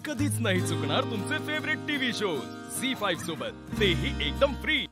कधीच नाही चुकणार तुमचे फेवरेट टीव्ही शोज झी5 सोबत, तेही एकदम फ्री।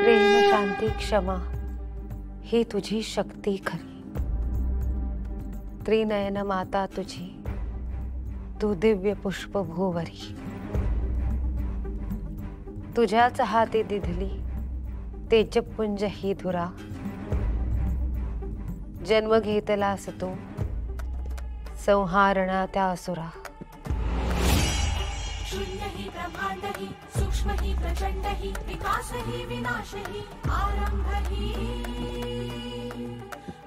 प्रेम शांती क्षमा ही तुझी शक्ती खरी, त्रिनयन माता तुझी तू दिव्य पुष्प भूवरी। तुझ्याच हाती दिधली तेजपुंज ही धुरा, जन्म घेतलास तू संहारणा त्या असुरा। शून्य ही ब्रह्मांड ही सूक्ष्म ही प्रचंड ही विकास ही विनाश ही आरंभ ही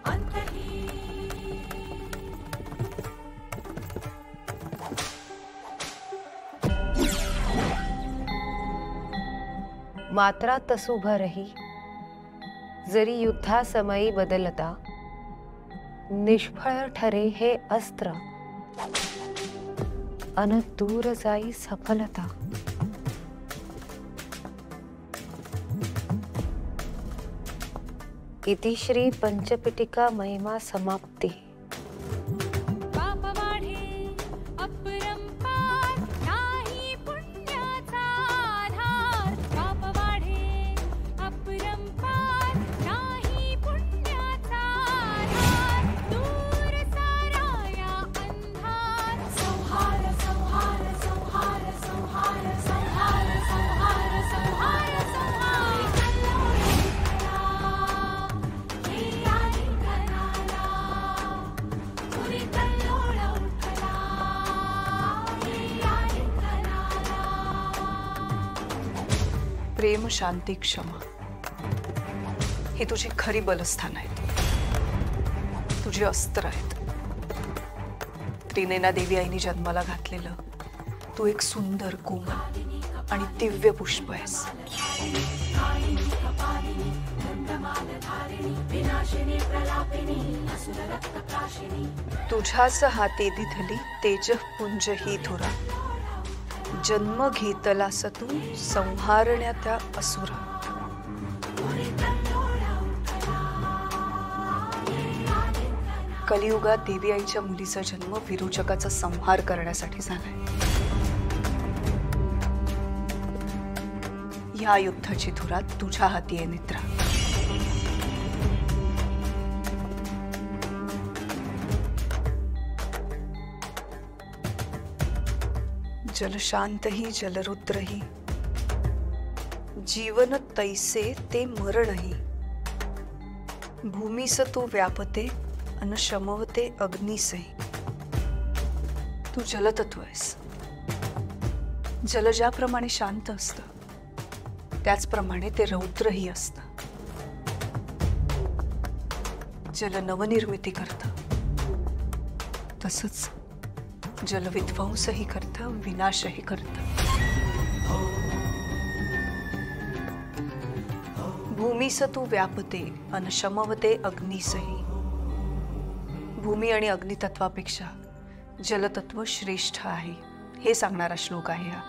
अंत ही। मात्रा तसु भरही जरी युद्धा समयी बदलता, निष्फळ ठरे हे अस्त्र अन दूर जाई सफलता। इति श्री पंचपिटिका महिमा समाप्ति। प्रेम शांती क्षमा ही तुझी खरी बलस्थान आहेत, तुझी अस्त्र आहेत। त्रिनयना देवी आईने जन्माला घातलेलं तू एक सुंदर कोमल आणि दिव्य पुष्प आहेस। तुझ्याच हाती दिधली तेजपुंज ही धुरा, जन्म घेतलास तू संहारण्या त्या असुरा। कलियुगात देवी आईच्या मुलीचा जन्म विरोचकाचा संहार करण्यासाठी झालाय। या युद्धाची धुरा तुझ्या हाती आहे मित्रा। जल शांत ही जलरुद्र ही, जीवन तैसे ते मरण ही। भूमीस तू व्यापते अन शमवते अग्निसही। तू जलतत्व आहेस। जल ज्याप्रमाणे शांत असतं त्याचप्रमाणे ते रौद्रही असतं। जल नवनिर्मिती करतं, तसंच जल विध्वंसही करतं, विनाशही करतं। भूमीस तू व्यापते अन शमवते अग्निसही। भूमी आणि अग्नितत्वापेक्षा जलतत्व श्रेष्ठ आहे हे सांगणारा श्लोक आहे हा.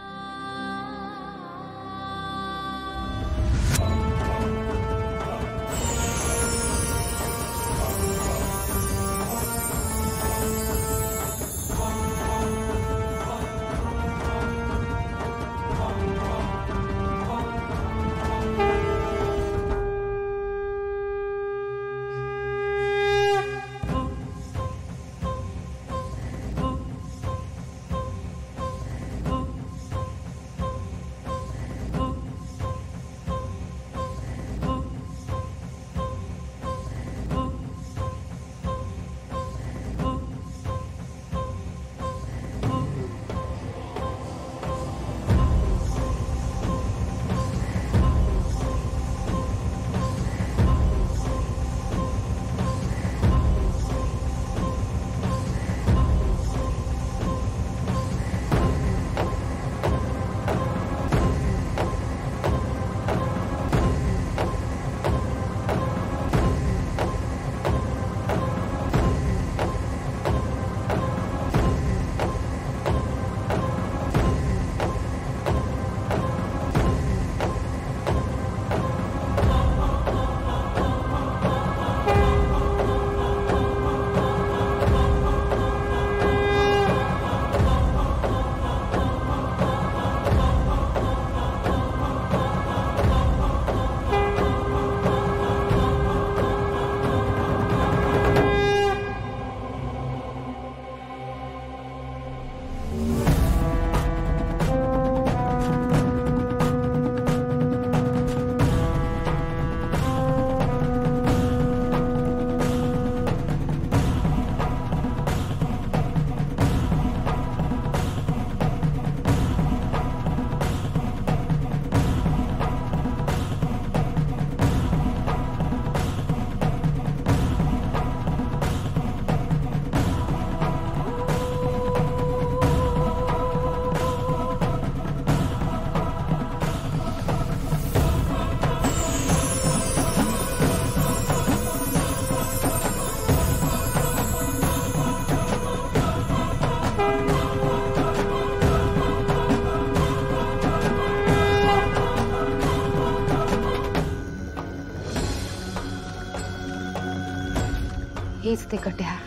हेच ते कट्यार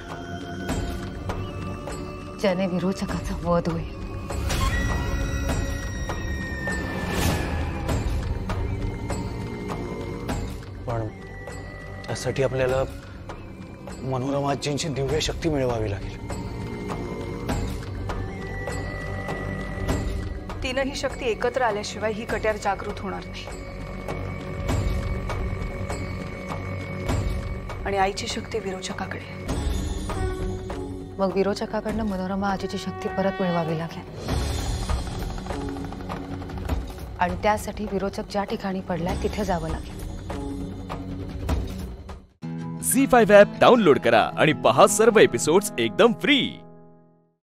ज्याने विरोचकाचा वध होईल. पण त्यासाठी आपल्याला मनोरमाजींची दिव्य शक्ती मिळवावी लागेल. तीनही शक्ती एकत्र आल्याशिवाय ही कट्यार जागृत होणार नाही. आणि आईची शक्ती विरोचकाकडे. मग विरोचकाकडनं मनोरमा आजीची शक्ती परत मिळवावी लागेल. आणि त्यासाठी विरोचक ज्या ठिकाणी पडलाय तिथे जावं लागेल. झी5 ॲप डाउनलोड करा आणि पहा सर्व एपिसोड्स एकदम फ्री.